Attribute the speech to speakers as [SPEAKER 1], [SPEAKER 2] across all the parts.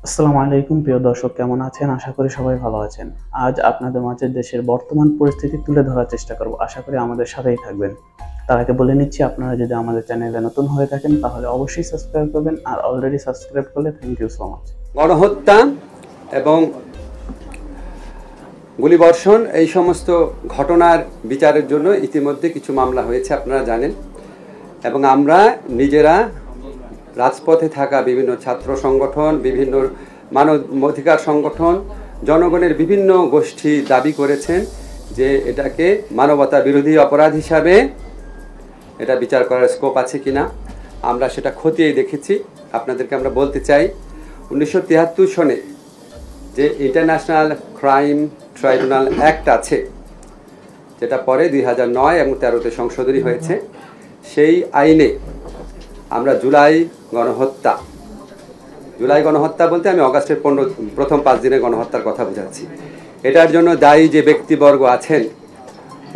[SPEAKER 1] আসসালামু আলাইকুম প্রিয় দর্শক, কেমন আছেন? আশা করি সবাই ভালো আছেন। আজ আপনাদের মাঝে দেশের বর্তমান পরিস্থিতি তুলে ধরার চেষ্টা করব। আশা করি আমাদের সাথেই থাকবেন। তার আগে বলে নিচ্ছি, আপনারা যদি আমাদের চ্যানেলে নতুন হয়ে থাকেন তাহলে অবশ্যই সাবস্ক্রাইব করবেন, আর অলরেডি সাবস্ক্রাইব করলে থ্যাংক ইউ সো মাচ।
[SPEAKER 2] গণহত্যা এবং গুলিবর্ষণ এই সমস্ত ঘটনার বিচারের জন্য ইতিমধ্যে কিছু মামলা হয়েছে, আপনারা জানেন। এবং আমরা নিজেরা রাজপথে থাকা বিভিন্ন ছাত্র সংগঠন, বিভিন্ন মানবাধিকার সংগঠন, জনগণের বিভিন্ন গোষ্ঠী দাবি করেছেন যে এটাকে মানবতা বিরোধী অপরাধ হিসাবে এটা বিচার করার স্কোপ আছে কিনা। আমরা সেটা খতিয়ে দেখেছি। আপনাদেরকে আমরা বলতে চাই, 1973 সনে যে ইন্টারন্যাশনাল ক্রাইম ট্রাইব্যুনাল অ্যাক্ট আছে, যেটা পরে 2009 এবং 13-তে সংশোধনী হয়েছে, সেই আইনে আমরা জুলাই গণহত্যা বলতে আমি অগাস্টের প্রথম 5 দিনের গণহত্যার কথা বোঝাচ্ছি। এটার জন্য দায়ী যে ব্যক্তিবর্গ আছেন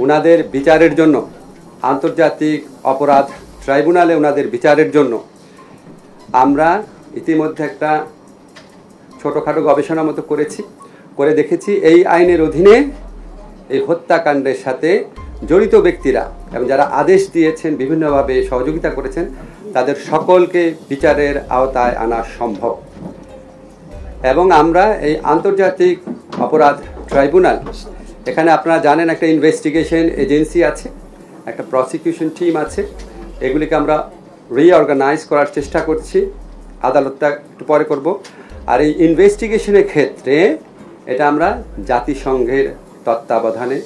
[SPEAKER 2] ওনাদের বিচারের জন্য আন্তর্জাতিক অপরাধ ট্রাইব্যুনালে ওনাদের বিচারের জন্য আমরা ইতিমধ্যে একটা ছোটোখাটো গবেষণা মতো করে দেখেছি এই আইনের অধীনে এই হত্যাকাণ্ডের সাথে জড়িত ব্যক্তিরা এবং যারা আদেশ দিয়েছেন, বিভিন্নভাবে সহযোগিতা করেছেন, তাদের সকলকে বিচারের আওতায় আনা সম্ভব। এবং আমরা এই আন্তর্জাতিক অপরাধ ট্রাইব্যুনাল, এখানে আপনারা জানেন একটা ইনভেস্টিগেশন এজেন্সি আছে, একটা প্রসিকিউশন টিম আছে, এগুলিকে আমরা রিঅর্গানাইজ করার চেষ্টা করছি। আদালতটা একটু পরে করব। আর এই ইনভেস্টিগেশনের ক্ষেত্রে এটা আমরা জাতিসংঘের তত্ত্বাবধানে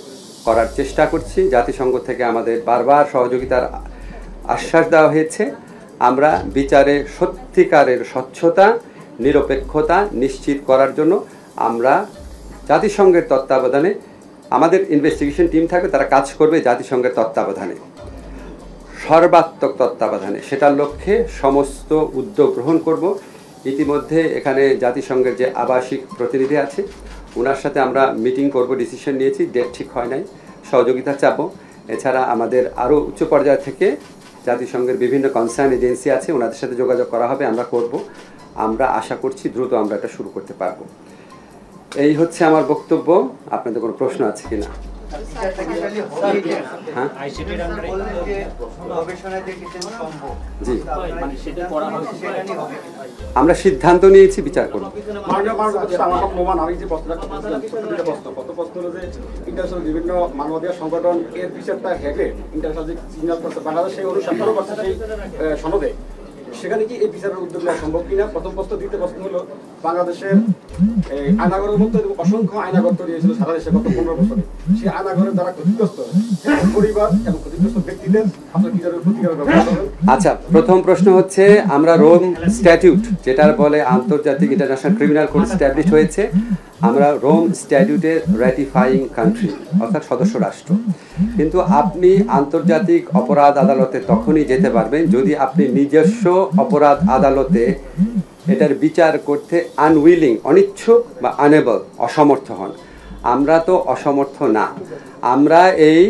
[SPEAKER 2] করার চেষ্টা করছি। জাতিসংঘ থেকে আমাদের বারবার সহযোগিতার আশ্বাস দেওয়া হয়েছে। আমরা বিচারে সত্যিকারের স্বচ্ছতা, নিরপেক্ষতা নিশ্চিত করার জন্য আমরা জাতিসংঘের তত্ত্বাবধানে আমাদের ইনভেস্টিগেশন টিম থাকবে, তারা কাজ করবে জাতিসংঘের তত্ত্বাবধানে, সর্বাত্মক তত্ত্বাবধানে। সেটার লক্ষ্যে সমস্ত উদ্যোগ গ্রহণ করব। ইতিমধ্যে এখানে জাতিসংঘের যে আবাসিক প্রতিনিধি আছে ওনার সাথে আমরা মিটিং করব, ডিসিশন নিয়েছি, ডেট ঠিক হয় নাই, সহযোগিতা চাবো। এছাড়া আমাদের আরও উচ্চ পর্যায় থেকে জাতিসংঘের বিভিন্ন কনসার্ন এজেন্সি আছে, ওনাদের সাথে যোগাযোগ করা হবে, আমরা করব। আমরা আশা করছি দ্রুত আমরা এটা শুরু করতে পারবো। এই হচ্ছে আমার বক্তব্য। আপনাদের কোনো প্রশ্ন আছে কিনা? জি, আমরা সিদ্ধান্ত নিয়েছি বিচার করব।
[SPEAKER 3] বিভিন্ন মানবাধিকার সংগঠন এর বিচারটা হেঁটে ইন্টারন্যাশনাল করছে, বাংলাদেশ সেই অনুসারও করছে সেই সনদে। সেখানে কি এই বিচারের উদ্যোগ নেওয়া সম্ভব কিনা প্রথম প্রশ্ন। দ্বিতীয় প্রশ্ন হলো, বাংলাদেশের আয়নাগরের মধ্যে অসংখ্য আয়নাগর তৈরি হয়েছিল সারা দেশে গত 15 বছরে। সেই আয়নাগরের দ্বারা ক্ষতিগ্রস্ত পরিবার এবং ক্ষতিগ্রস্ত ব্যক্তিদের আপনার বিচারের প্রতিকারের ব্যবস্থা করবেন।
[SPEAKER 2] আচ্ছা, প্রথম প্রশ্ন হচ্ছে, আমরা রোম স্ট্যাটিউট, যেটার বলে আন্তর্জাতিক ইন্টারন্যাশনাল ক্রিমিনাল কোড স্ট্যাবলিশ হয়েছে, আমরা রোম স্ট্যাটিউটের র্যাটিফাইং কান্ট্রি, অর্থাৎ সদস্য রাষ্ট্র। কিন্তু আপনি আন্তর্জাতিক অপরাধ আদালতে তখনই যেতে পারবেন যদি আপনি নিজস্ব অপরাধ আদালতে এটার বিচার করতে আনউইলিং, অনিচ্ছুক বা আনএবল, অসমর্থ হন। আমরা তো অসমর্থ না। আমরা এই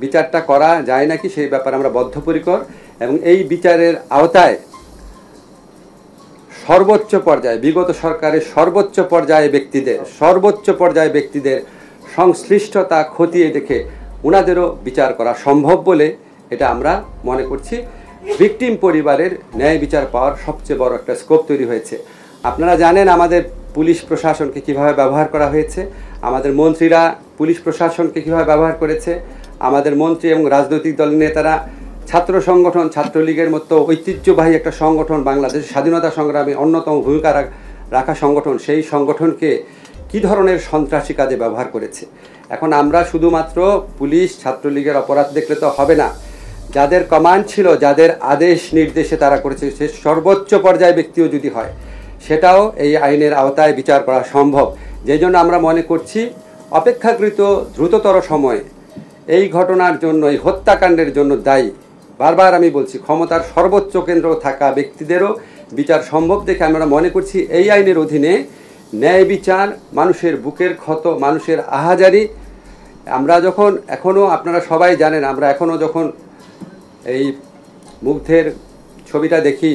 [SPEAKER 2] বিচারটা করা যায় নাকি সেই ব্যাপারে আমরা বদ্ধপরিকর, এবং এই বিচারের আওতায় সর্বোচ্চ পর্যায়ে, বিগত সরকারের সর্বোচ্চ পর্যায়ে ব্যক্তিদের সংশ্লিষ্টতা খতিয়ে দেখে ওনাদেরও বিচার করা সম্ভব বলে এটা আমরা মনে করছি। ভিকটিম পরিবারের ন্যায় বিচার পাওয়ার সবচেয়ে বড় একটা স্কোপ তৈরি হয়েছে। আপনারা জানেন আমাদের পুলিশ প্রশাসনকে কিভাবে ব্যবহার করা হয়েছে, আমাদের মন্ত্রীরা পুলিশ প্রশাসনকে কিভাবে ব্যবহার করেছে, আমাদের মন্ত্রী এবং রাজনৈতিক দলের নেতারা ছাত্র সংগঠন, ছাত্রলীগের মতো ঐতিহ্যবাহী একটা সংগঠন, বাংলাদেশের স্বাধীনতা সংগ্রামে অন্যতম ভূমিকা রাখা সংগঠন, সেই সংগঠনকে কী ধরনের সন্ত্রাসী কাজে ব্যবহার করেছে। এখন আমরা শুধুমাত্র পুলিশ ছাত্রলীগের অপরাধ দেখলে তো হবে না। যাদের কমান্ড ছিল, যাদের আদেশ নির্দেশে তারা করেছে, সে সর্বোচ্চ পর্যায়ে ব্যক্তিও যদি হয় সেটাও এই আইনের আওতায় বিচার করা সম্ভব। যেই জন্য আমরা মনে করছি অপেক্ষাকৃত দ্রুততর সময়ে এই ঘটনার জন্য, এই হত্যাকাণ্ডের জন্য দায়ী, বারবার আমি বলছি, ক্ষমতার সর্বোচ্চ কেন্দ্র থাকা ব্যক্তিদেরও বিচার সম্ভব দেখে আমরা মনে করছি এই আইনের অধীনে ন্যায় বিচার, মানুষের বুকের ক্ষত, মানুষের আহাজারি। আমরা যখন এখনও, আপনারা সবাই জানেন, আমরা এখনও যখন এই মুগ্ধের ছবিটা দেখি,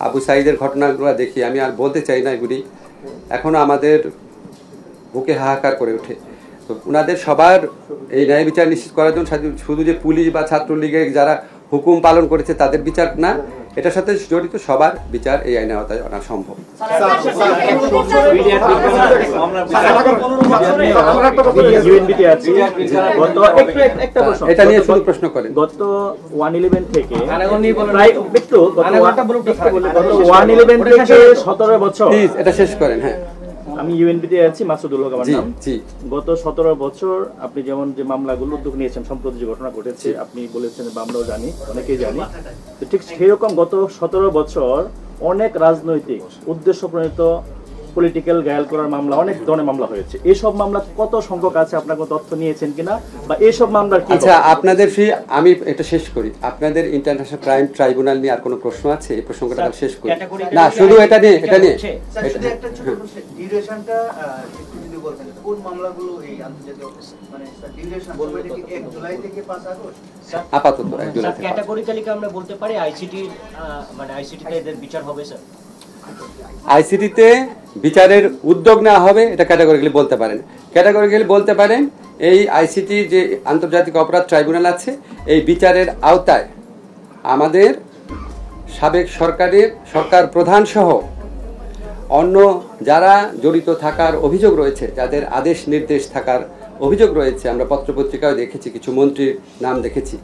[SPEAKER 2] আবু সাঈদের ঘটনাগুলো দেখি, আমি আর বলতে চাই না, এগুলি এখনও আমাদের বুকে হাহাকার করে ওঠে। তো ওনাদের সবার এই ন্যায় বিচার নিশ্চিত করার জন্য শুধু যে পুলিশ বা ছাত্রলীগের যারা হুকুম পালন করেছে তাদের বিচার না, এটার সাথে জড়িত সবার বিচার এই আইনের আওতায় আনা সম্ভব। এটা নিয়ে শুধু প্রশ্ন করেন।
[SPEAKER 4] গত 111 থেকে প্রায় একটু গত 111 থেকে 17 বছর,
[SPEAKER 2] প্লিজ এটা শেষ করেন। হ্যাঁ,
[SPEAKER 4] আমি ইউএনবিতে আছি, মাসুদুল হক আমার নাম। গত 17 বছর আপনি যেমন যে মামলাগুলো উদ্যোগ নিয়েছেন, সম্প্রতি যে ঘটনা ঘটেছে আপনি বলেছেন বা আমরাও জানি, অনেকেই জানি, তো ঠিক সেরকম গত 17 বছর অনেক রাজনৈতিক উদ্দেশ্য প্রণীত পলিটিক্যাল গায়াল করার মামলা, অনেক ধরনের মামলা হয়েছে। এইসব মামলা কত সংখ্যক আছে, আপনার কোনো তথ্য নিয়েছেন কিনা, বা এইসব মামলার কি?
[SPEAKER 2] আচ্ছা, আপনাদের আমি এটা শেষ করি। আপনাদের ইন্টারন্যাশনাল ক্রাইম ট্রাইব্যুনাল নিয়ে আর কোনো প্রশ্ন আছে? এই প্রসঙ্গটা শেষ করি। না, শুধু এটা নিয়ে
[SPEAKER 5] শুধু একটা ছোট প্রশ্ন, ডিউরেশনটা একটু যদি বলতেন, কোন মামলাগুলো এই আন্তর্জাতিক মানে ডিউরেশন বলতে কি 1 জুলাই থেকে 5 আগস্ট?
[SPEAKER 2] আপাতত 1 জুলাই থেকে।
[SPEAKER 6] ক্যাটাগরিক্যালি কি আমরা বলতে পারি আইসিটি মানে আইসিটিতে এদের বিচার হবে স্যার?
[SPEAKER 2] আইসিটিতে বিচারের উদ্যোগ নেওয়া হবে, এটা ক্যাটাগরিক্যালি বলতে পারেন। ক্যাটাগরিক্যালি বলতে পারেন এই আইসিটি যে আন্তর্জাতিক অপরাধ ট্রাইব্যুনাল আছে, এই বিচারের আওতায় আমাদের সাবেক সরকার প্রধান সহ অন্য যারা জড়িত থাকার অভিযোগ রয়েছে, যাদের আদেশ নির্দেশ থাকার অভিযোগ রয়েছে, আমরা পত্রপত্রিকায় দেখেছি, কিছু মন্ত্রীর নাম দেখেছি,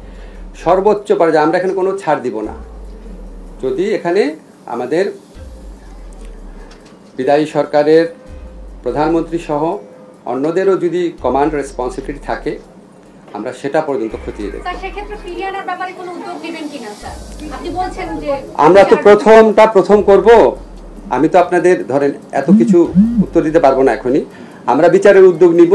[SPEAKER 2] সর্বোচ্চ পর্যায়ে আমরা এখানে কোনো ছাড় দিব না। যদি এখানে আমাদের বিদায়ী সরকারের প্রধানমন্ত্রী সহ অন্যদেরও যদি কমান্ড রেসপন্সিবিলিটি থাকে, আমরা সেটা পর্যন্ত খতিয়ে দেব। আমরা তো প্রথম করব। আমি তো আপনাদের ধরেন এত কিছু উত্তর দিতে পারবো না এখনই। আমরা বিচারের উদ্যোগ নিব,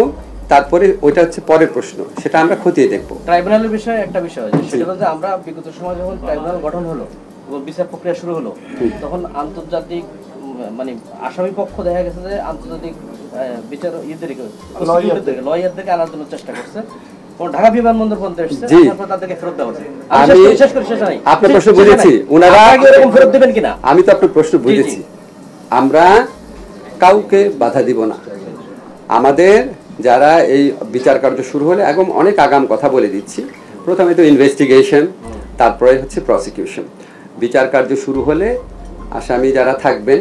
[SPEAKER 2] তারপরে ওইটা হচ্ছে পরের প্রশ্ন, সেটা আমরা খতিয়ে দেখব।
[SPEAKER 6] ট্রাইব্যুনালের বিষয়ে একটা বিষয়, সেটা হচ্ছে আমরা বিগত সময় যখন ট্রাইব্যুনাল গঠন হলো এবং বিচার প্রক্রিয়া শুরু হলো, তখন আন্তর্জাতিক মানে আসামি পক্ষ দেখা গেছে যে আন্তর্জাতিক বিচার লয়ারদেরকে আনার জন্য চেষ্টা করছে। ঢাকা বিমানবন্দর পর্যন্ত এসেছে, তাদেরকে ফেরত দেওয়া হচ্ছে।
[SPEAKER 2] আপনার প্রশ্ন বুঝেছি, ওনারা
[SPEAKER 6] এরকম ফেরত দেবেন কিনা?
[SPEAKER 2] আমি তো আপনার প্রশ্ন বুঝেছি। আমরা কাউকে বাধা দিব না। আমাদের যারা এই বিচার কার্য শুরু হলে একদম অনেক আগাম কথা বলে দিচ্ছি, প্রথমে তো ইনভেস্টিগেশন, তারপরে হচ্ছে প্রসিকিউশন। বিচার কার্য শুরু হলে আসামি যারা থাকবেন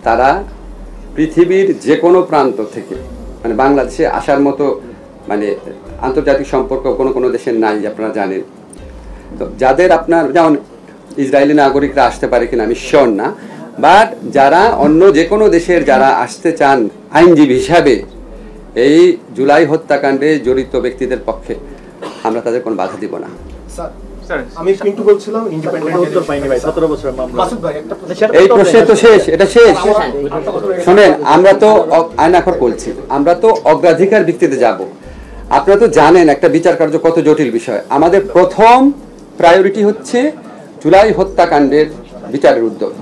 [SPEAKER 2] তারা পৃথিবীর যে কোনো প্রান্ত থেকে, মানে বাংলাদেশে আসার মতো মানে আন্তর্জাতিক সম্পর্ক কোনো দেশের নাই, আপনারা জানেন। তো যাদের আপনার যেমন ইসরায়েলি নাগরিকরা আসতে পারে কিনা আমি শিওর না, বাট যারা অন্য যে কোনো দেশের যারা আসতে চান আইনজীবী হিসাবে এই জুলাই হত্যাকাণ্ডে জড়িত ব্যক্তিদের পক্ষে আমরা তাদের কোনো বাধা দিব না।
[SPEAKER 3] আমি কিন্তু বলছিলাম ইন্ডিপেন্ডেন্ট
[SPEAKER 4] উত্তর পাইনি ভাই, 17 বছরের মামলা।
[SPEAKER 3] মাসুদ ভাই একটা
[SPEAKER 2] এই প্রশ্ন তো শেষ, এটা শেষ। শুনেন, আমরা তো আইনাখর বলছি, আমরা তো অগ্রাধিকার ভিত্তিতে যাব। আপনারা তো জানেন একটা বিচার কার্য কত জটিল বিষয়। আমাদের প্রথম প্রায়োরিটি হচ্ছে জুলাই হত্যাকাণ্ডের বিচারের উদ্যোগ।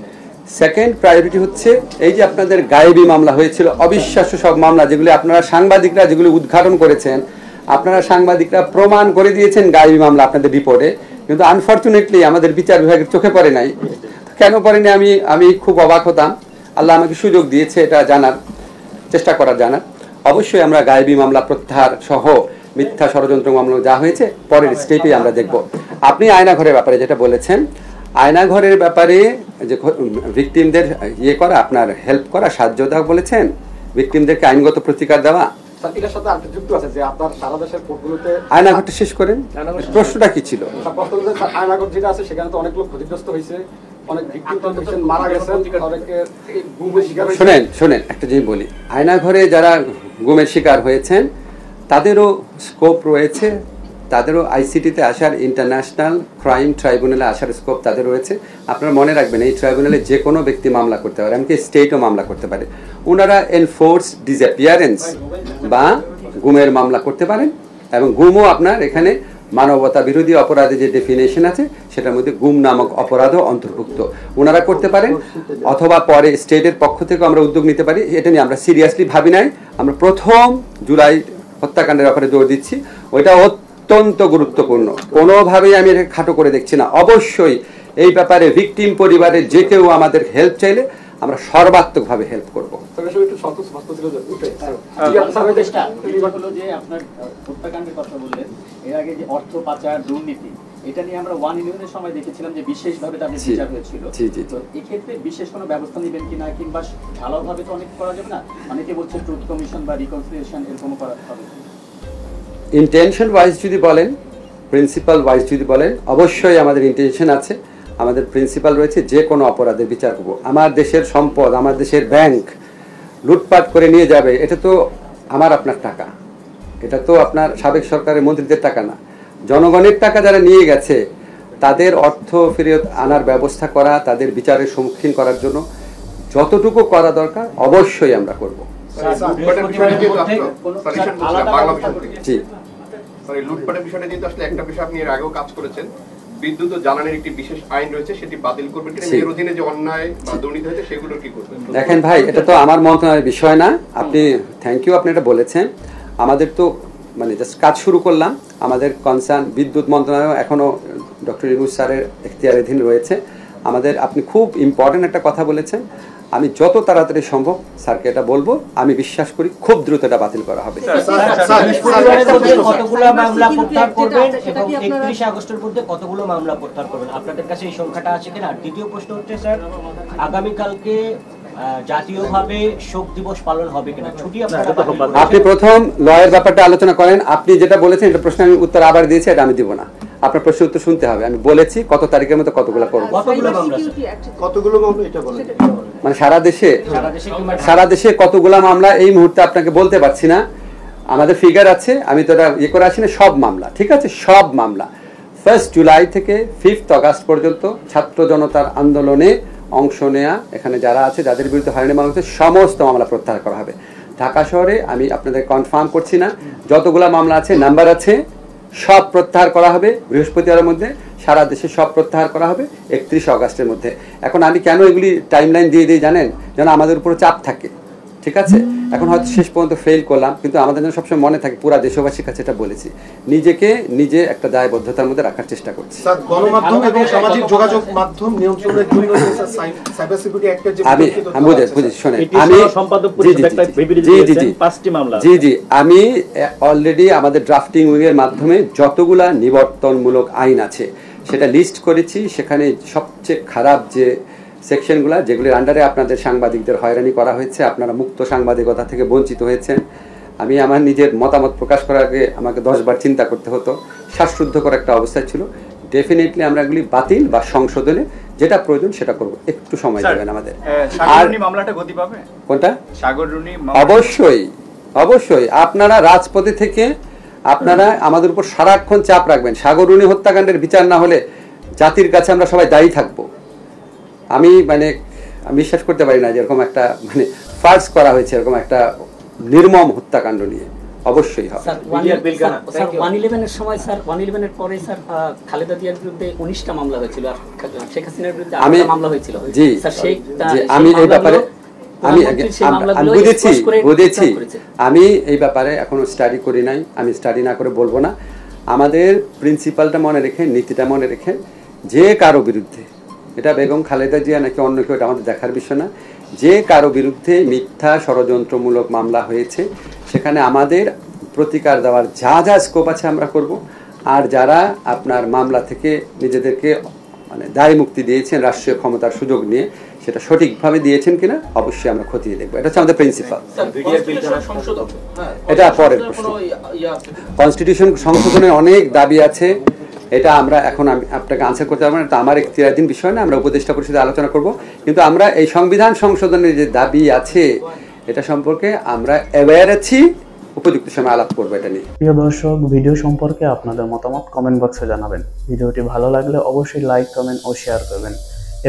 [SPEAKER 2] সেকেন্ড প্রায়োরিটি হচ্ছে এই যে আপনাদের গায়েবী মামলা হয়েছিল, অবিশ্বাস্য সব মামলা, যেগুলি আপনারা সাংবাদিকরা যেগুলি উদ্ঘাটন করেছেন, আপনারা সাংবাদিকরা প্রমাণ করে দিয়েছেন গায়েবী মামলা আপনাদের রিপোর্টে, কিন্তু আনফর্চুনেটলি আমাদের বিচার বিভাগের চোখে পড়ে নাই। কেন পড়েনি আমি খুব অবাক হতাম। আল্লাহ আমাকে সুযোগ দিয়েছে এটা জানার, চেষ্টা করার জানার। অবশ্যই আমরা গায়েবী মামলা প্রত্যাহার সহ মিথ্যা ষড়যন্ত্র মামলা যা হয়েছে পরের স্টেপে আমরা দেখব। আপনি আয়নাঘরের ব্যাপারে যেটা বলেছেন, আয়নাঘরের ব্যাপারে যে ভিকটিমদের ইয়ে করা, আপনার হেল্প করা, সাহায্য দেওয়া বলেছেন, ভিকটিমদেরকে আইনগত প্রতিকার দেওয়া,
[SPEAKER 3] এটার সাথে আরেকটা যুক্ত আছে যে আপনার সারা দেশের কোর্টগুলোতে
[SPEAKER 2] আয়নাঘরটা শেষ করেন। প্রশ্নটা কি ছিল?
[SPEAKER 3] আয়নাঘর যেটা আছে সেখানে তো অনেক লোক ক্ষতিগ্রস্ত হয়েছে, অনেক ভিকটিম মারা গেছে, অনেকে গুমের শিকার হয়েছে।
[SPEAKER 2] শোনেন একটা জিনিস বলি, আয়নাঘরে যারা গুমের শিকার হয়েছেন তাদেরও স্কোপ রয়েছে, তাদেরও আইসিটিতে আসার, ইন্টারন্যাশনাল ক্রাইম ট্রাইব্যুনালে আসার স্কোপ তাদের রয়েছে। আপনারা মনে রাখবেন এই ট্রাইব্যুনালে যে কোনো ব্যক্তি মামলা করতে পারে, এমনকি স্টেটও মামলা করতে পারে। ওনারা এনফোর্স ডিসঅ্যাপিয়ারেন্স বা গুমের মামলা করতে পারেন, এবং গুমও আপনার এখানে মানবতা বিরোধী অপরাধে যে ডেফিনেশন আছে সেটার মধ্যে গুম নামক অপরাধও অন্তর্ভুক্ত। ওনারা করতে পারেন, অথবা পরে স্টেটের পক্ষ থেকে আমরা উদ্যোগ নিতে পারি। এটা নিয়ে আমরা সিরিয়াসলি ভাবি নাই। আমরা প্রথম জুলাই হত্যাকাণ্ডের ব্যাপারে জোর দিচ্ছি, ওইটা অত্যন্ত গুরুত্বপূর্ণ। কোনোভাবেই আমি এটাকে খাটো করে দেখছি না। অবশ্যই এই ব্যাপারে ভিকটিম পরিবারের যে কেউ আমাদের হেল্প চাইলে আমরা সর্বাত্মকভাবে হেল্প করব।
[SPEAKER 4] হলো যে আপনার হত্যাকাণ্ডের কথা বললেন, এর আগে যে অর্থ পাচার, দুর্নীতি, এটা নিয়ে আমরা 1 ইউনিয়নের সময় দেখেছিলাম যে বিশেষভাবে তাদের বিচার হয়েছিল। তো এক্ষেত্রে বিশেষ কোনো ব্যবস্থা নেবেন কিনা, কিংবা ঢালাওভাবে তো অনেক করা যাবে না, অনেকে বলছে ট্রুথ কমিশন বা রিকনসিলিয়েশন এরকম করা হবে।
[SPEAKER 2] ইন্টেনশন ওয়াইজ যদি বলেন, প্রিন্সিপাল ওয়াইজ যদি বলেন, অবশ্যই আমাদের ইন্টেনশন আছে, আমাদের প্রিন্সিপাল রয়েছে যে কোনো অপরাধের বিচার করব। আমার দেশের সম্পদ, আমার দেশের ব্যাংক লুটপাট করে নিয়ে যাবে, এটা তো আমার আপনার টাকা, এটা তো আপনার সাবেক সরকারের মন্ত্রীদের টাকা না, জনগণের টাকা যারা নিয়ে গেছে তাদের অর্থ ফেরত আনার ব্যবস্থা করা, তাদের বিচারের সম্মুখীন করার জন্য যতটুকু করা দরকার অবশ্যই আমরা করব। জি,
[SPEAKER 7] লুটপাটের বিষয়টা যেহেতু আসলে একটা বিষয় আপনি এর আগেও কাজ করেছেন, বিদ্যুৎ ও জ্বালানির একটি বিশেষ আইন রয়েছে, সেটি বাতিল করবেন কিনা, এর অধীনে যে অন্যায় বা দুর্নীতি হয়েছে সেগুলো কি করবেন?
[SPEAKER 2] দেখেন ভাই, এটা তো আমার মন্ত্রণালয়ের বিষয় না। আপনি থ্যাংক ইউ, আপনি এটা বলেছেন। আমাদের তো মানে জাস্ট কাজ শুরু করলাম। আমাদের কনসার্ন বিদ্যুৎ মন্ত্রণালয় এখনও ডক্টর ইউনূস স্যারের এখতিয়ারাধীন রয়েছে। আমাদের আপনি খুব ইম্পর্টেন্ট একটা কথা বলেছেন, আমি যত তাড়াতাড়ি সম্ভব স্যারকে এটা বলবো। আমি বিশ্বাস করি খুব দ্রুত এটা বাতিল করা হবে।
[SPEAKER 8] কতগুলো মামলা প্রত্যাহার করবেন এবং 31 আগস্টের মধ্যে কতগুলো মামলা প্রত্যাহার করবেন, আপনাদের কাছে এই সংখ্যাটা আছে কিনা? আর দ্বিতীয় প্রশ্ন হচ্ছে স্যার, আগামীকালকে জাতীয়ভাবে শোক দিবস পালন হবে কিনা? ছুটি
[SPEAKER 2] আপনি প্রথম লয়ের ব্যাপারটা আলোচনা করেন। আপনি যেটা বলেছেন এটা প্রশ্ন আমি উত্তর আবার দিয়েছি, এটা আমি দিব না। আপনার প্রশ্নের উত্তর শুনতে হবে। আমি বলেছি কত তারিখের মধ্যে কতগুলো করব।
[SPEAKER 5] কতগুলো মামলা এটা বলেন?
[SPEAKER 2] মানে সারা দেশে কতগুলো মামলা এই মুহূর্তে আপনাকে বলতে পারছি না। আমাদের ফিগার আছে, আমি তো এটা ইয়ে করে আসি না। সব মামলা ঠিক আছে, সব মামলা 1 জুলাই থেকে 5 আগস্ট পর্যন্ত ছাত্র জনতার আন্দোলনে অংশ নেয়া এখানে যারা আছে, যাদের বিরুদ্ধে হয়রানি মামলা হচ্ছে, সমস্ত মামলা প্রত্যাহার করা হবে। ঢাকা শহরে আমি আপনাদের কনফার্ম করছি না, যতগুলো মামলা আছে, নাম্বার আছে, সব প্রত্যাহার করা হবে বৃহস্পতিবারের মধ্যে। সারা দেশে সব প্রত্যাহার করা হবে 31 আগস্টের মধ্যে। এখন আমি কেন এগুলি টাইমলাইন দিয়ে দিই জানেন? যেন আমাদের উপর চাপ থাকে, ঠিক আছে? এখন হয়তো শেষ পর্যন্ত ফেল করলাম, কিন্তু আমাদের যেন সবসময় মনে থাকে, পুরা দেশবাসীর কাছে এটা বলেছি, নিজেকে নিজে একটা দায়বদ্ধতার মধ্যে রাখার চেষ্টা করছি।
[SPEAKER 3] গণমাধ্যম এবং সামাজিক যোগাযোগ মাধ্যম নিয়ন্ত্রণের জন্য সাইবার সিকিউরিটি অ্যাক্টের যে
[SPEAKER 2] আমি বুঝেছি, শোনেন, আমি আমি অলরেডি আমাদের ড্রাফটিং উইংয়ের মাধ্যমে যতগুলা নিবর্তনমূলক আইন আছে সেটা লিস্ট করেছি। সেখানে সবচেয়ে খারাপ যে সেকশনগুলো, যেগুলির আন্ডারে আপনাদের সাংবাদিকদের হয়রানি করা হয়েছে, আপনারা মুক্ত সাংবাদিকতা থেকে বঞ্চিত হয়েছেন, আমি আমার নিজের মতামত প্রকাশ করার আগে আমাকে 10 বার চিন্তা করতে হতো, শ্বাসরুদ্ধকর একটা অবস্থা ছিল। ডেফিনেটলি আমরা এগুলি বাতিল বা সংশোধনে যেটা প্রয়োজন সেটা করব। একটু সময় দেবেন আমাদের। আর
[SPEAKER 7] মামলাটা গতি পাবে
[SPEAKER 2] কোনটা?
[SPEAKER 7] সাগররুনি।
[SPEAKER 2] অবশ্যই আপনারা রাজপথে থেকে আপনারা আমাদের উপর সারাক্ষণ চাপ রাখবেন। সাগররুনি হত্যাকাণ্ডের বিচার না হলে জাতির কাছে আমরা সবাই দায়ী থাকবো। আমি বিশ্বাস করতে পারি না যে এরকম একটা ফার্স করা হয়েছে, এরকম একটা নির্মম হত্যাকাণ্ড নিয়ে। অবশ্যই হবে।
[SPEAKER 9] 111-এর সময় স্যার, 111-এর পরে স্যার খালেদা জিয়ার বিরুদ্ধে 19টা মামলা হয়েছিল, আর শেখ হাসিনার বিরুদ্ধে 8টা মামলা হয়েছিল।
[SPEAKER 2] জি স্যার, আমি এই ব্যাপারে বুঝেছি। আমি এই ব্যাপারে এখনো স্টাডি করি নাই, আমি স্টাডি না করে বলবো না। আমাদের প্রিন্সিপালটা মনে রেখে, নীতিটা মনে রেখে, যে কারো বিরুদ্ধে, এটা বেগম খালেদা জিয়া নাকি অন্য কেউ, এটা আমাদের দেখার বিষয় না, যে কারো বিরুদ্ধে মিথ্যা ষড়যন্ত্রমূলক মামলা হয়েছে সেখানে আমাদের প্রতিকার দেওয়ার যা স্কোপ আছে আমরা করব। আর যারা আপনার মামলা থেকে নিজেদেরকে দায় মুক্তি দিয়েছেন রাষ্ট্রীয় ক্ষমতার সুযোগ নিয়ে, সেটা সঠিকভাবে দিয়েছেন কিনা অবশ্যই আমরা খতিয়ে দেখবো। এটা হচ্ছে আমাদের প্রিন্সিপাল। এটা পরের প্রশ্ন। কনস্টিটিউশন সংশোধনের অনেক দাবি আছে, এটা আমরা এখন আপনাকে আনসার করতে পারবো না, এটা আমার এখতিয়ারাধীন বিষয় না। আমরা উপদেষ্টা পরিষদে আলোচনা করব, কিন্তু আমরা এই সংবিধান সংশোধনের যে দাবি আছে এটা সম্পর্কে আমরা অ্যাওয়্যার আছি, উপযুক্ত সময় আলাপ করবো এটা নিয়ে।
[SPEAKER 1] প্রিয় দর্শক, ভিডিও সম্পর্কে আপনাদের মতামত কমেন্ট বক্সে জানাবেন। ভিডিওটি ভালো লাগলে অবশ্যই লাইক, কমেন্ট ও শেয়ার করবেন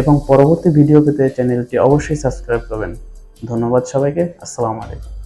[SPEAKER 1] এবং পরবর্তী ভিডিও পেতে চ্যানেলটি অবশ্যই সাবস্ক্রাইব করবেন। ধন্যবাদ সবাইকে। আসসালামু আলাইকুম।